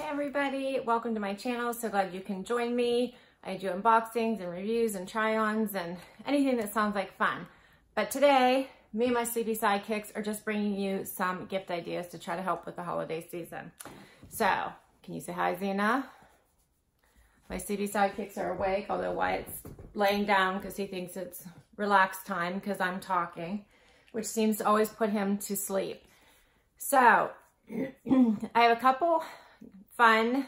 everybody, welcome to my channel. So glad you can join me. I do unboxings and reviews and try-ons and anything that sounds like fun. But today, me and my sleepy sidekicks are just bringing you some gift ideas to try to help with the holiday season. So, can you say hi, Zena? My sleepy sidekicks are awake, although Wyatt's laying down because he thinks it's relaxed time because I'm talking, which seems to always put him to sleep. So, I have a couple fun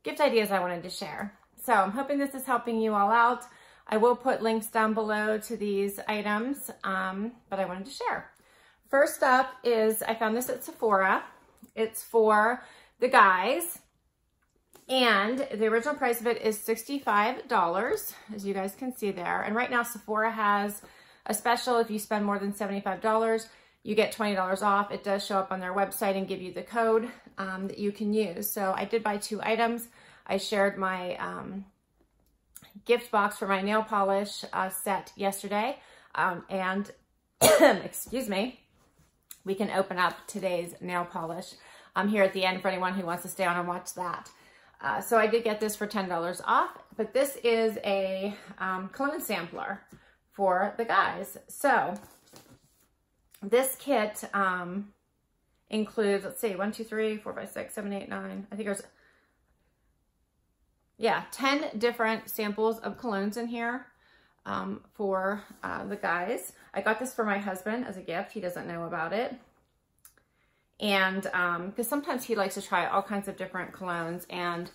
gift ideas I wanted to share. So I'm hoping this is helping you all out. I will put links down below to these items, but I wanted to share. First up is, I found this at Sephora. It's for the guys, and the original price of it is $65, as you guys can see there. And right now Sephora has a special. If you spend more than $75, you get $20 off. It does show up on their website and give you the code that you can use. So I did buy 2 items. I shared my gift box for my nail polish set yesterday. And excuse me, we can open up today's nail polish here at the end for anyone who wants to stay on and watch that. So I did get this for $10 off, but this is a cologne sampler for the guys. So this kit includes, let's see, 1, 2, 3, 4, 5, 6, 7, 8, 9. I think there's, 10 different samples of colognes in here for the guys. I got this for my husband as a gift. He doesn't know about it. And because sometimes he likes to try all kinds of different colognes, and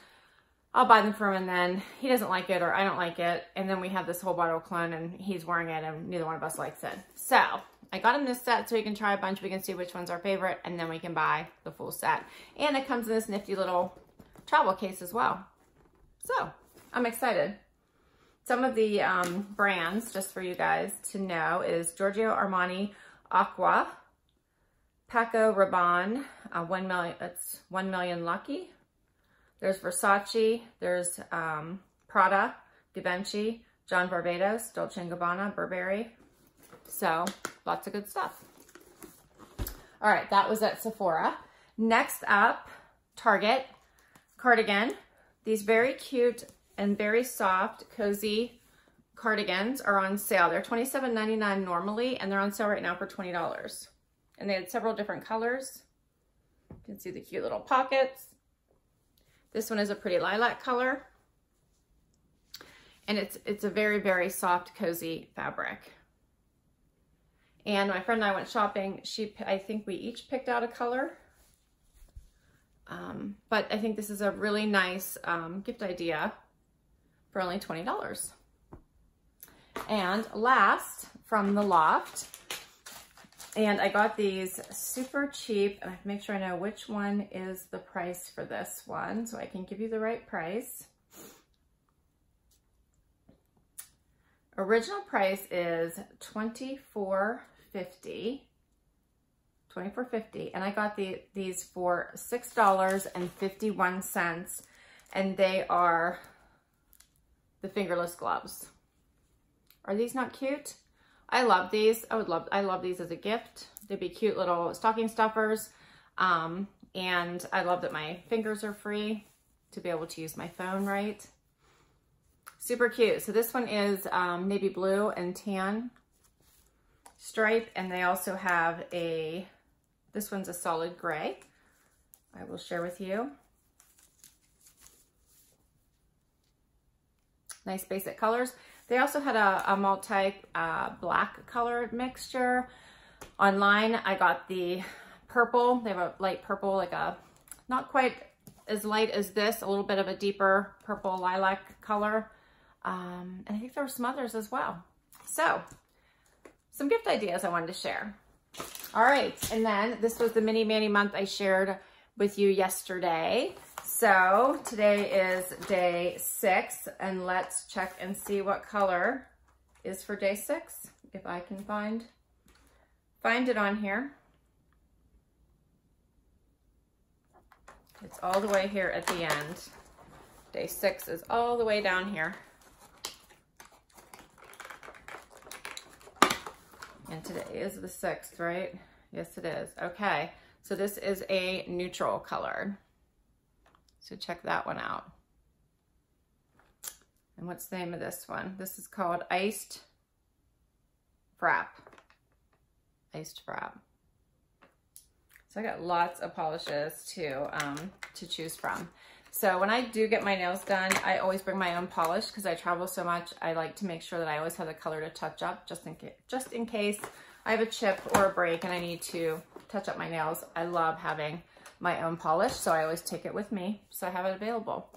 I'll buy them for him and then he doesn't like it or I don't like it. And then we have this whole bottle of cologne and he's wearing it and neither one of us likes it. So I got him this set so he can try a bunch. We can see which one's our favorite and then we can buy the full set. And it comes in this nifty little travel case as well. So I'm excited. Some of the brands, just for you guys to know, is Giorgio Armani Aqua, Paco Rabanne, 1 million, it's 1 million Lucky. There's Versace, there's Prada, Givenchy, John Barbados, Dolce & Gabbana, Burberry. So, lots of good stuff. All right, that was at Sephora. Next up, Target cardigan. These very cute and very soft, cozy cardigans are on sale. They're $27.99 normally, and they're on sale right now for $20. And they had several different colors. You can see the cute little pockets. This one is a pretty lilac color. And it's a very, very soft, cozy fabric. And my friend and I went shopping. I think we each picked out a color. But I think this is a really nice gift idea for only $20. And last, from the Loft, and I got these super cheap, and I have to make sure I know which one is the price for this one so I can give you the right price. Original price is $24.50. And I got these for $6.51, and they are the fingerless gloves. Are these not cute? I love these. I love these as a gift. They'd be cute little stocking stuffers. And I love that my fingers are free to be able to use my phone right. Super cute. So this one is navy blue and tan stripe, and they also have this one's a solid gray. I will share with you. Nice basic colors. They also had a multi black colored mixture. Online, I got the purple. They have a light purple, like a, not quite as light as this, a little bit of a deeper purple lilac color. And I think there were some others as well. So, some gift ideas I wanted to share. All right, and then this was the Mini Mani month I shared with you yesterday. So today is day 6, and let's check and see what color is for day 6, if I can find it on here. It's all the way here at the end. Day 6 is all the way down here. And today is the 6th, right? Yes, it is. Okay, so this is a neutral color. So check that one out. And what's the name of this one? This is called Iced Frap. Iced Frap. So I got lots of polishes to choose from. So when I do get my nails done, I always bring my own polish because I travel so much. I like to make sure that I always have the color to touch up just in case I have a chip or a break and I need to touch up my nails. I love having my own polish, so I always take it with me so I have it available.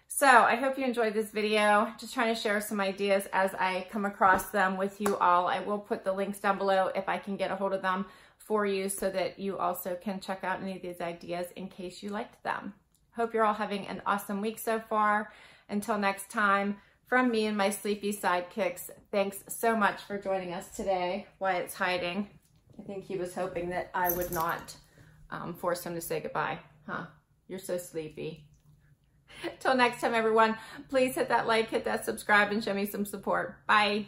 So I hope you enjoyed this video. Just trying to share some ideas as I come across them with you all. I will put the links down below if I can get a hold of them for you so that you also can check out any of these ideas in case you liked them. Hope you're all having an awesome week so far. Until next time, from me and my sleepy sidekicks, thanks so much for joining us today. Wyatt's hiding. I think he was hoping that I would not force him to say goodbye. Huh? You're so sleepy. Till next time, everyone, please hit that like, hit that subscribe, and show me some support. Bye.